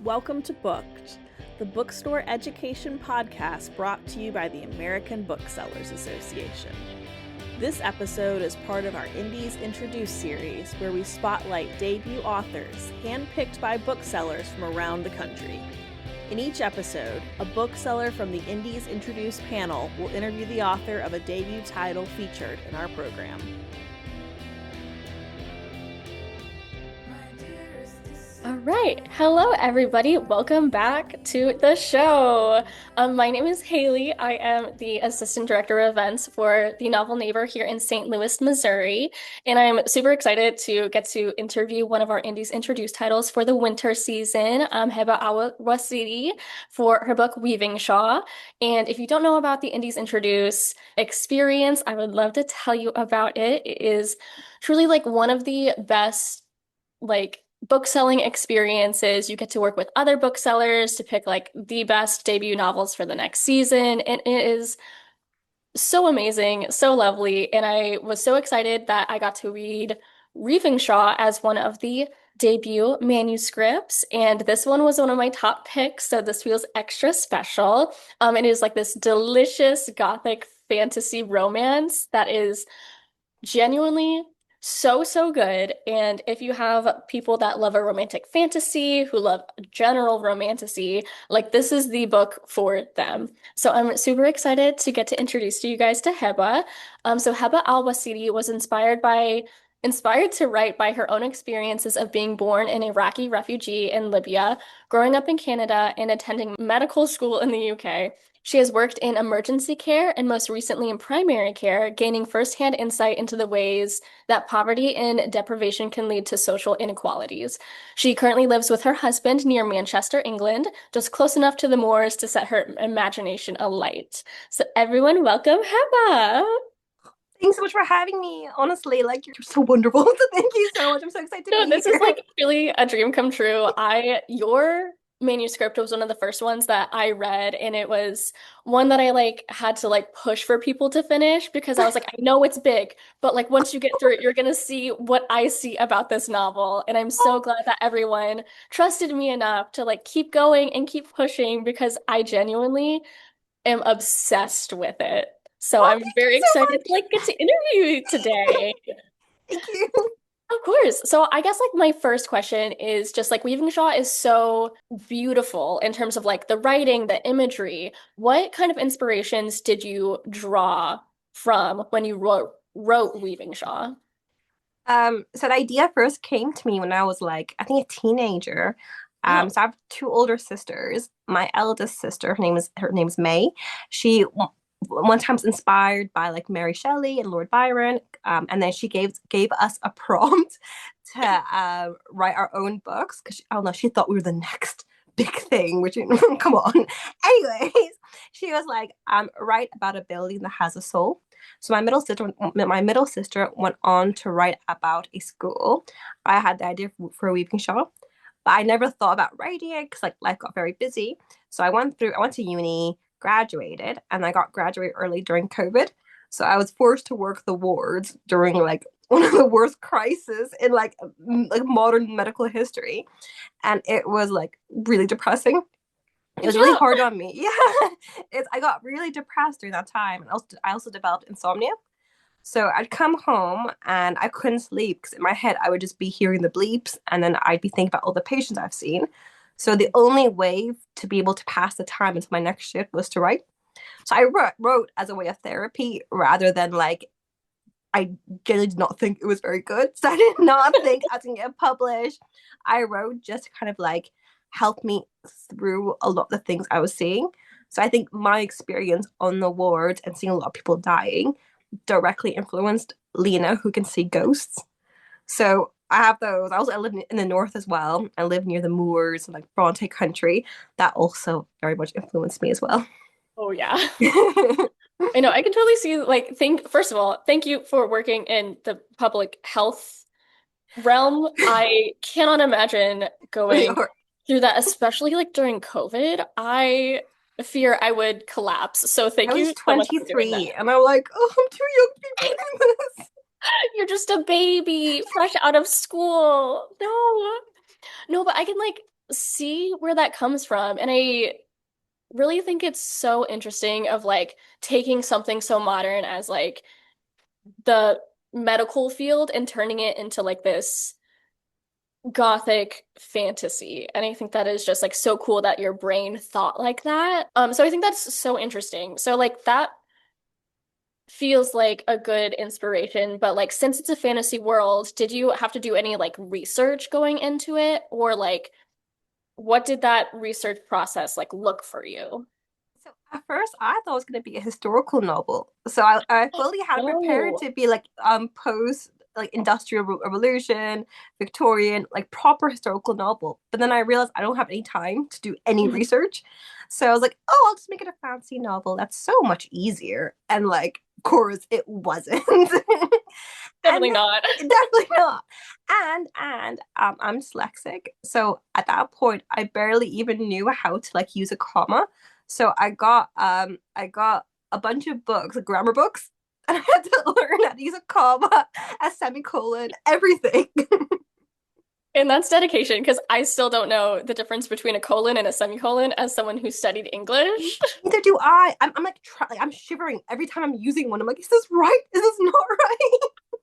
Welcome to Booked, the bookstore education podcast brought to you by the American Booksellers Association. This episode is part of our Indies Introduced series, where we spotlight debut authors handpicked by booksellers from around the country. In each episode, a bookseller from the Indies Introduced panel will interview the author of a debut title featured in our program. All right. Hello, everybody. Welcome back to the show. My name is Haley. I am the Assistant Director of Events for the Novel Neighbor here in St. Louis, Missouri. And I'm super excited to get to interview one of our Indies Introduced titles for the winter season, Heba Al-Wasity, for her book Weavingshaw. And if you don't know about the Indies Introduced experience, I would love to tell you about it. It is truly one of the best book selling experiences. You get to work with other booksellers to pick the best debut novels for the next season. And it is so amazing, so lovely. And I was so excited that I got to read Weavingshaw as one of the debut manuscripts. And this one was one of my top picks. So this feels extra special. It is this delicious gothic fantasy romance that is genuinely so good. And if you have people that love a romantic fantasy, who love general romantasy, this is the book for them. So I'm super excited to get to introduce you guys to Heba. So Heba Al-Wasity was inspired to write by her own experiences of being born an Iraqi refugee in Libya, growing up in Canada, and attending medical school in the UK. She has worked in emergency care and most recently in primary care, gaining firsthand insight into the ways that poverty and deprivation can lead to social inequalities. She currently lives with her husband near Manchester, England, just close enough to the moors to set her imagination alight. So everyone, welcome Heba! Thanks so much for having me. Honestly, you're so wonderful. So thank you so much. I'm so excited to be This here. is really a dream come true. Your manuscript was one of the first ones that I read, and it was one that I had to push for people to finish because I was I know it's big, but once you get through it, you're gonna see what I see about this novel. And I'm so glad that everyone trusted me enough to keep going and keep pushing because I genuinely am obsessed with it. So I'm very excited to get to interview you today. Thank you. Of course. So I guess my first question is just Weavingshaw is so beautiful in terms of the writing, the imagery. What kind of inspirations did you draw from when you wrote Weavingshaw? So the idea first came to me when I was I think a teenager. So I have two older sisters. My eldest sister, her name is May. She one time was inspired by Mary Shelley and Lord Byron, and then she gave us a prompt to write our own books because I don't know, she thought we were the next big thing, which come on. Anyways, she was write about a building that has a soul. So my middle sister went on to write about a school. I had the idea for Weavingshaw, but I never thought about writing it because life got very busy. So I went to uni, graduated, and I got graduated early during COVID. So I was forced to work the wards during one of the worst crises in modern medical history. And it was really depressing. It was really hard on me. Yeah. I got really depressed during that time. And I also developed insomnia. So I'd come home and I couldn't sleep because in my head I would just be hearing the bleeps and then I'd be thinking about all the patients I've seen. So the only way to be able to pass the time until my next shift was to write. So I wrote as a way of therapy rather than I generally did not think it was very good. So I did not think I was going to get published. I wrote just to kind of help me through a lot of the things I was seeing. So I think my experience on the wards and seeing a lot of people dying directly influenced Lena, who can see ghosts. So I have those. I live in the north as well. I live near the moors and Bronte country. That also very much influenced me as well. Oh yeah. I know. I can totally see first of all, thank you for working in the public health realm. I cannot imagine going through that, especially during COVID. I fear I would collapse. So thank you. I was 23 and I'm oh, I'm too young to be doing this. You're just a baby fresh out of school. No, but I can see where that comes from. And I really think it's so interesting of like taking something so modern as like the medical field and turning it into like this gothic fantasy. And I think that is just like so cool that your brain thought like that. So I think that's so interesting. So like that feels like a good inspiration, but like since it's a fantasy world, did you have to do any like research going into it or like what did that research process like look for you? So at first, I thought it was going to be a historical novel. So I fully had prepared Oh. to be like post like industrial revolution, Victorian, like proper historical novel. But then I realized I don't have any time to do any research. So I was like, oh, I'll just make it a fancy novel. That's so much easier. And like, of course, it wasn't. And Definitely not. definitely not. And I'm dyslexic, so at that point, I barely even knew how to like use a comma. So I got a bunch of books, like grammar books, and I had to learn how to use a comma, a semicolon, everything. And that's dedication because I still don't know the difference between a colon and a semicolon as someone who studied English. Neither do I. I'm like, like I'm shivering every time I'm using one. I'm like, is this right? Is this not right?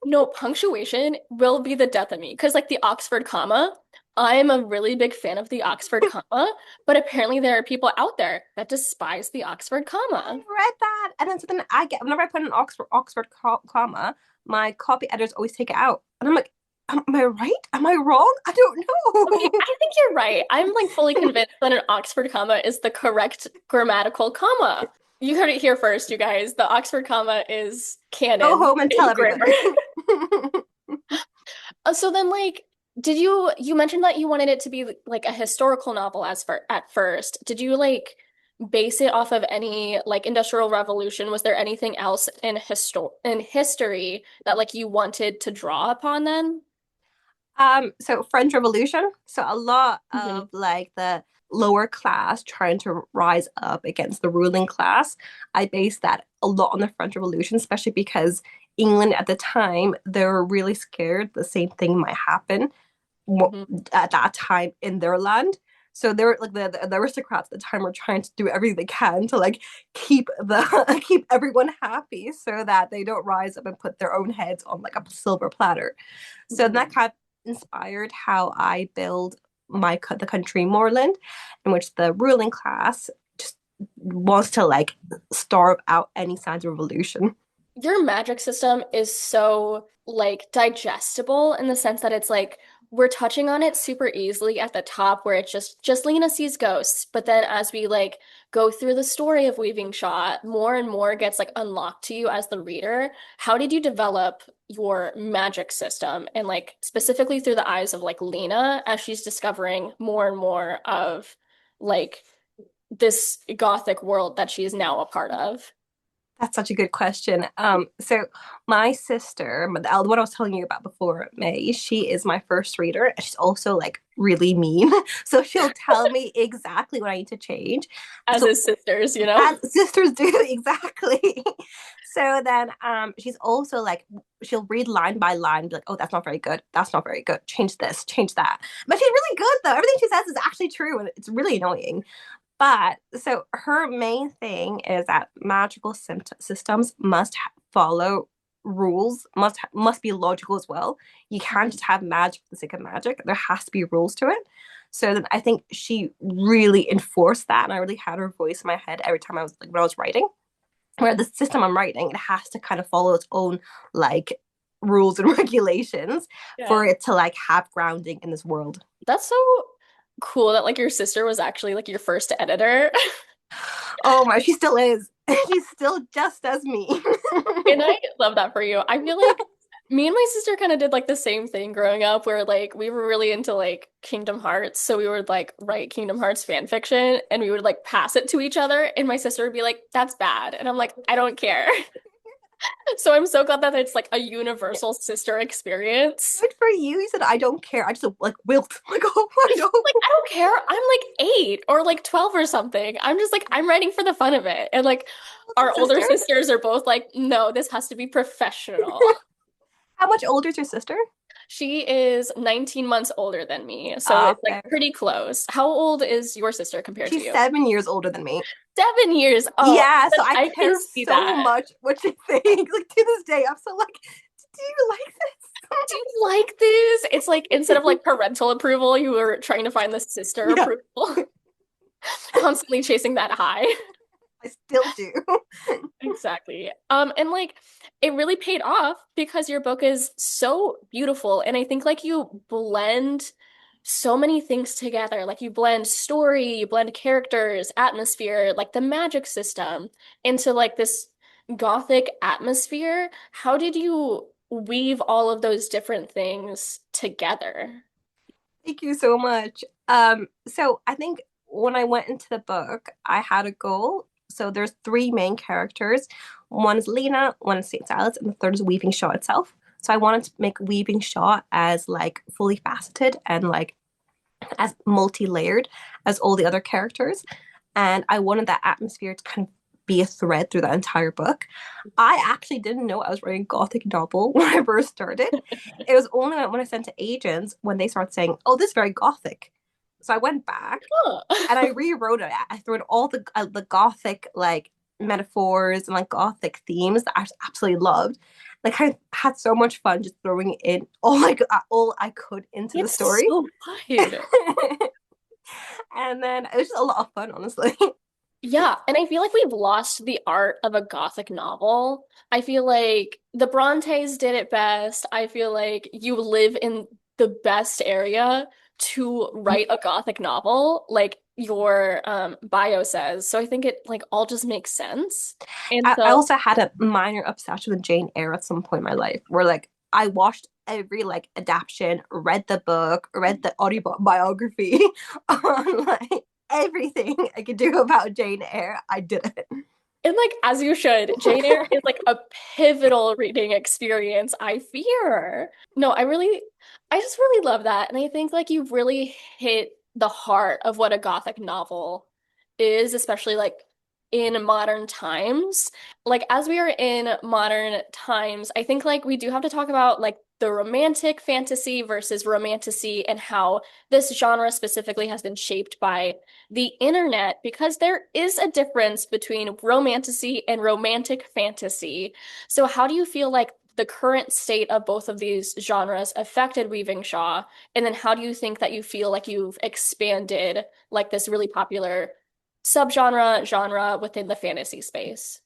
No, punctuation will be the death of me because, like, the Oxford comma, I'm a really big fan of the Oxford comma, but apparently there are people out there that despise the Oxford I comma. read that, and then so then I get whenever I put an Oxford comma, my copy editors always take it out, and I'm like, am I right? Am I wrong? I don't Okay, know. I think you're right. I'm like fully convinced that an Oxford comma is the correct grammatical comma. You heard it here first, you guys. The Oxford comma is Go canon home and tell in grammar. everybody. So then, like, did you mentioned that you wanted it to be like a historical novel as for at first. Did you like base it off of any like Industrial Revolution? Was there anything else in history that like you wanted to draw upon then? So French Revolution. So a lot Hmm. of like the lower class trying to rise up against the ruling class. I based that a lot on the French Revolution, especially because England at the time, they were really scared the same thing might happen Hmm. at that time in their land. So they're like the aristocrats at the time were trying to do everything they can to like keep the keep everyone happy so that they don't rise up and put their own heads on like a silver platter. So Hmm. that kind of inspired how I build the country Moreland, in which the ruling class just wants to like starve out any signs of revolution. Your magic system is so like digestible in the sense that it's like we're touching on it super easily at the top where it's just Lena sees ghosts, but then as we like go through the story of Weavingshaw, more and more gets like unlocked to you as the reader. How did you develop your magic system and like specifically through the eyes of like Lena as she's discovering more and more of like this gothic world that she is now a part of? That's such a good question. So my sister, the one I was telling you about before, May, she is my first reader, and she's also like really mean. So she'll tell me exactly what I need to change. As So his sisters, you know? as sisters do, exactly. So then she's also like she'll read line by line, be like, oh, that's not very good. That's not very good. Change this, change that. But she's really good though. Everything she says is actually true, and it's really annoying. But so her main thing is that magical systems must follow rules, must be logical as well. You can't Mhm. just have magic for the sake of magic. There has to be rules to it. So then I think she really enforced that, and I really had her voice in my head every time I was like when I was writing. Where the system I'm writing, it has to kind of follow its own like rules and regulations for Yeah. it to like have grounding in this world. That's so cool that like your sister was actually like your first editor. Oh my, she still is. She's still just as mean. And I love that for you. I feel like me and my sister kind of did like the same thing growing up where like we were really into like Kingdom Hearts. So we would like write Kingdom Hearts fan fiction and we would like pass it to each other and my sister would be like, that's bad. And I'm like, I don't care. So I'm so glad that it's like a universal sister experience. Good for you. You said I don't care. I just like wilt. Like, oh my no. Like, I don't care. I'm like 8 or like 12 or something. I'm just like, I'm writing for the fun of it. And like, Older our older sister. sisters are both like, no, this has to be professional. How much older is your sister? She is 19 months older than me, so it's like Okay. pretty close. How old is your sister compared to She's you? 7 years older than me. 7 years. Oh, Yeah, so I I can care see so that. much what she thinks. Like to this day, I'm so like, do you like Do you like this? It's like instead of like parental approval, you were trying to find the sister this? Yeah, approval, constantly chasing that high. I still do. Exactly. And like it really paid off because your book is so beautiful. And I think like you blend so many things together. Like you blend story, you blend characters, atmosphere, like the magic system into like this gothic atmosphere. How did you weave all of those different things together? Thank you so much. So I think when I went into the book, I had a goal. So there's three main characters. One is Lena, one is St. Silas, and the third is Weavingshaw itself. So I wanted to make Weavingshaw as like fully faceted and like as multi-layered as all the other characters. And I wanted that atmosphere to kind of be a thread through the entire book. I actually didn't know I was writing a gothic novel when I first started. It was only when I sent to agents when they started saying, "Oh, this is very gothic." So I went back and I Huh. rewrote it. I threw in all the gothic like metaphors and like gothic themes that I just absolutely loved. Like I had so much fun just throwing in all I could into the It's story. so good. And then it was just a lot of fun, honestly. Yeah, and I feel like we've lost the art of a gothic novel. I feel like the Brontes did it best. I feel like you live in the best area to write a gothic novel, like your bio says. So I think it like all just makes sense. And I so, also had a minor obsession with Jane Eyre at some point in my life where like I watched every like adaptation, read the book, read the autobiography on like everything I could do about Jane Eyre. I did it. and like as you should, Jane Eyre is like a pivotal reading experience, I fear. No, I just really love that. And I think like you've really hit the heart of what a Gothic novel is, especially like in modern times. Like as we are in modern times, I think like we do have to talk about like the romantic fantasy versus romantasy and how this genre specifically has been shaped by the internet because there is a difference between romantasy and romantic fantasy. So how do you feel like the current state of both of these genres affected Weavingshaw? And then how do you think that you feel like you've expanded like this really popular genre within the fantasy space?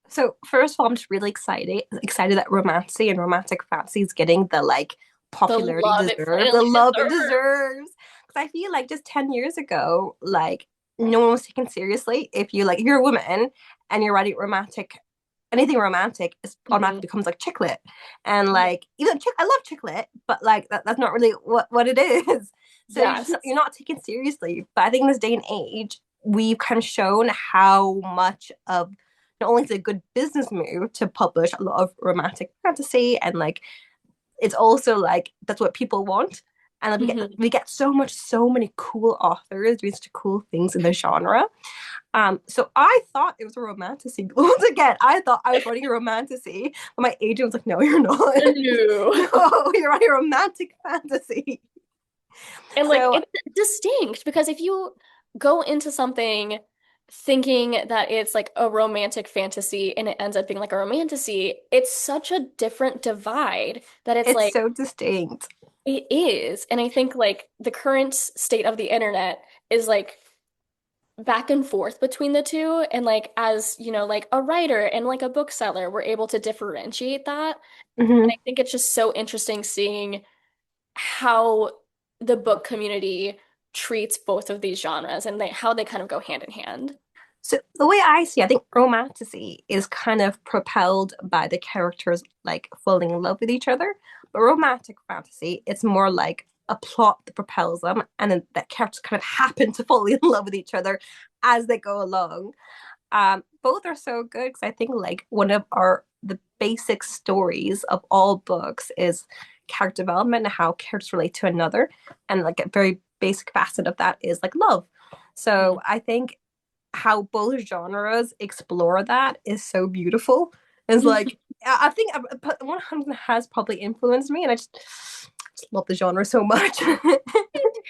So first of all, I'm just really excited that romancy and romantic fantasy is getting the like The popularity love it deserved, the finally love it deserves. deserves. Because I feel like just 10 years ago, like no one was taken seriously. If you're a woman and you're writing romantic, anything romantic is Mhm. automatically becomes like chick lit, and like even I love chick lit, but like that's not really what it is. So Yes. you're not taken seriously. But I think in this day and age, we've kind of shown how much of not only is it a good business move to publish a lot of romantic fantasy and like it's also like that's what people want and like, Hmm. we get so many cool authors doing such cool things in the genre. So I thought it was a romantasy. Once again, I thought I was writing a romantasy, but my agent was like, "No, you're not. No. No, you're writing a romantic fantasy." And like So it's distinct because if you go into something thinking that it's like a romantic fantasy and it ends up being like a romantasy, it's such a different divide that it's it's like so distinct. it is. And I think like the current state of the internet is like back and forth between the two. And like as, you know, like a writer and like a bookseller, we're able to differentiate that. And I Mm-hmm. think it's just so interesting seeing how the book community treats both of these genres and how they kind of go hand in hand. So the way I see, I think romantasy is kind of propelled by the characters like falling in love with each other. But romantic fantasy, it's more like a plot that propels them, and then that characters kind of happen to fall in love with each other as they go along. Both are so good because I think like one of our the basic stories of all books is character development and how characters relate to another, and like a very basic facet of that is like love. Mhm. So I think how both genres explore that is so beautiful. It's like I think 100 has probably influenced me, and I just just love the genre so much.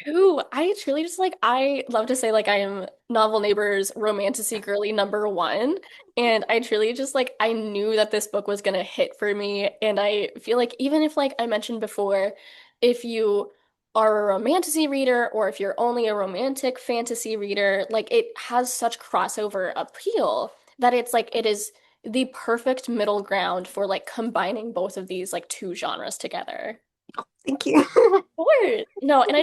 Ooh, I truly just like I love to say like I am Novel Neighbor's romantasy girly number one. And I truly just like I knew that this book was gonna hit for me. And I feel like even if like I mentioned before, if you are a romantasy reader or if you're only a romantic fantasy reader, like it has such crossover appeal that it's like it is the perfect middle ground for like combining both of these like two genres together. Thank you. Word. No, and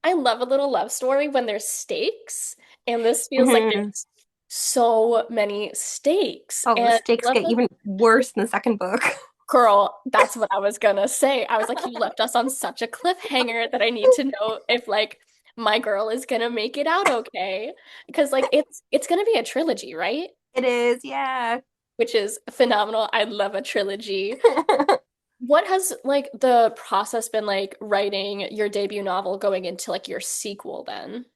I love a little love story when there's stakes, and this feels like Mhm. there's so many stakes. Oh, the And stakes get even worse in the second book. girl, that's what I was gonna say. I was like, you left us on such a cliffhanger that I need to know if like my girl is gonna make it out okay. Because like it's gonna be a trilogy, right? It is, yeah. Which is phenomenal. I love a trilogy. What has like the process been like writing your debut novel going into like your sequel then?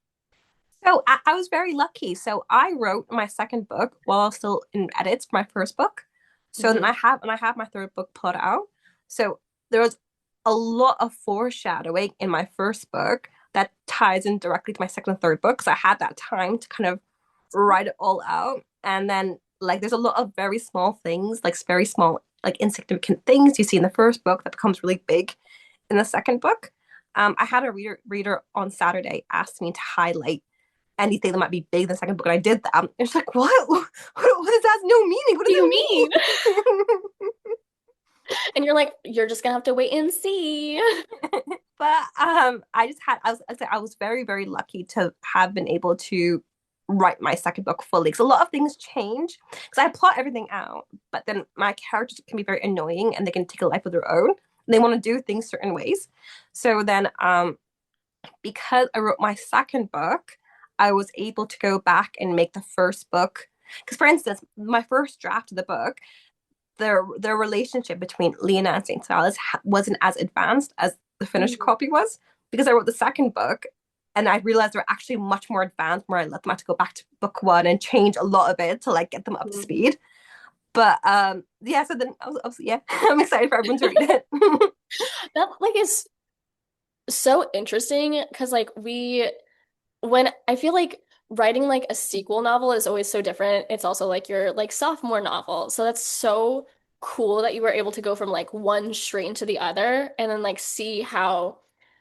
So I was very lucky. So I wrote my second book while I was still in edits for my first book. So then Mhm. I have my third book put out. So there was a lot of foreshadowing in my first book that ties in directly to my second and third book. So I had that time to kind of write it all out. And then like there's a lot of very small things, like very small, like insignificant things you see in the first book that becomes really big in the second book. I had a reader on Saturday ask me to highlight anything that might be big in the second book, and I did that. And she's like, "What? What does that has no meaning? What Do does you mean? it mean?" And you're like, you're just gonna have to wait and see. But I was very very lucky to have been able to write my second book fully because a lot of things change because I plot everything out, but then my characters can be very annoying and they can take a life of their own. And they want to do things certain ways. So then because I wrote my second book, I was able to go back and make the first book. Because, for instance, my first draft of the book, their relationship between Lena and St. Silas wasn't as advanced as the finished copy was. Because I wrote the second book, and I realized they're actually much more advanced. Where I let them have to go back to book one and change a lot of it to like get them up to speed. But yeah, so then yeah, I'm excited for everyone to read it. That like is so interesting because like when I feel like writing like a sequel novel is always so different. It's also like your like sophomore novel. So that's so cool that you were able to go from like one straight into the other and then like see how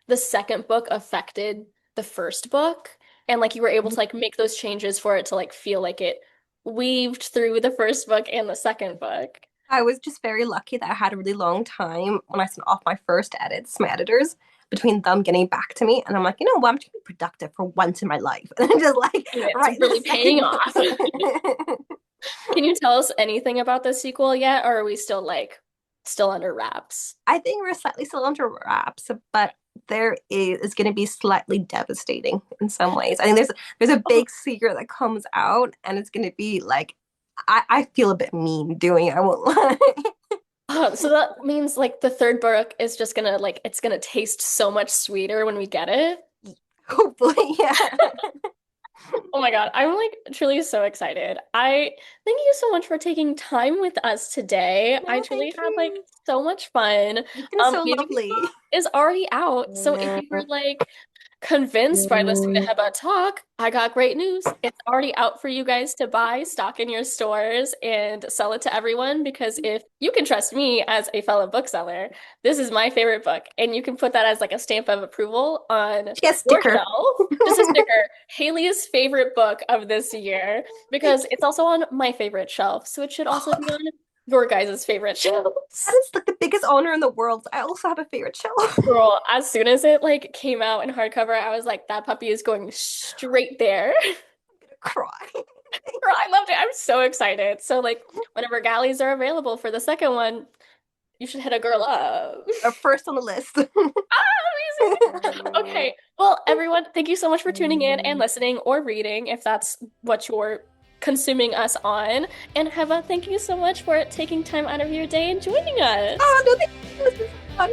the second book affected the first book. And like you were able to like make those changes for it to like feel like it weaved through the first book and the second book. I was just very lucky that I had a really long time when I sent off my first edits, my editors, between them getting back to me. And I'm like, you know what? I'm just gonna be productive for once in my life. And I'm just like, It's right, really this paying second off. book. Can you tell us anything about the sequel yet, or are we still like still under wraps? I think we're slightly still under wraps, but there is going to be slightly devastating in some ways. I think there's a Oh, big secret that comes out, and it's going to be like I feel a bit mean doing it. I won't lie. so that means like the third book is just gonna like it's gonna taste so much sweeter when we get it. Hopefully, yeah. Oh my God, I'm like truly so excited. I thank you so much for taking time with us today. I No, truly thank had like you. so much fun. You've been so lovely. Weavingshaw is already out, so if you were like convinced by listening to Heba talk, I got great news. It's already out for you guys to buy, stock in your stores, and sell it to everyone. Because if you can trust me as a fellow bookseller, this is my favorite book, and you can put that as like a stamp of approval on She has your sticker. shelf. Just a sticker. Haley's favorite book of this year, because it's also on my favorite shelf, so it should also be on your guys' favorite That shelves. is like the biggest honor in the world. I also have a favorite shelf. Girl, as soon as it like came out in hardcover, I was like, that puppy is going straight there. I'm gonna cry. Girl, I loved it. I'm so excited. So like whenever galleys are available for the second one, you should hit a girl up. First on the list. Amazing. Okay. Well, everyone, thank you so much for tuning in and listening or reading if that's what you're consuming us on. And Heva, thank you so much for taking time out of your day and joining us. Oh no, thank you. This was fun.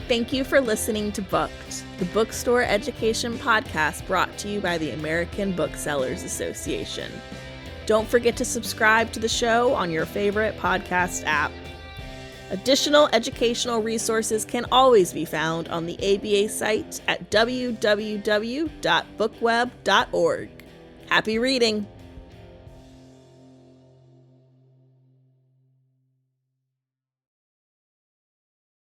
Thank you for listening to Booked, the bookstore education podcast brought to you by the American Booksellers Association. Don't forget to subscribe to the show on your favorite podcast app. Additional educational resources can always be found on the ABA site at www.bookweb.org. Happy reading!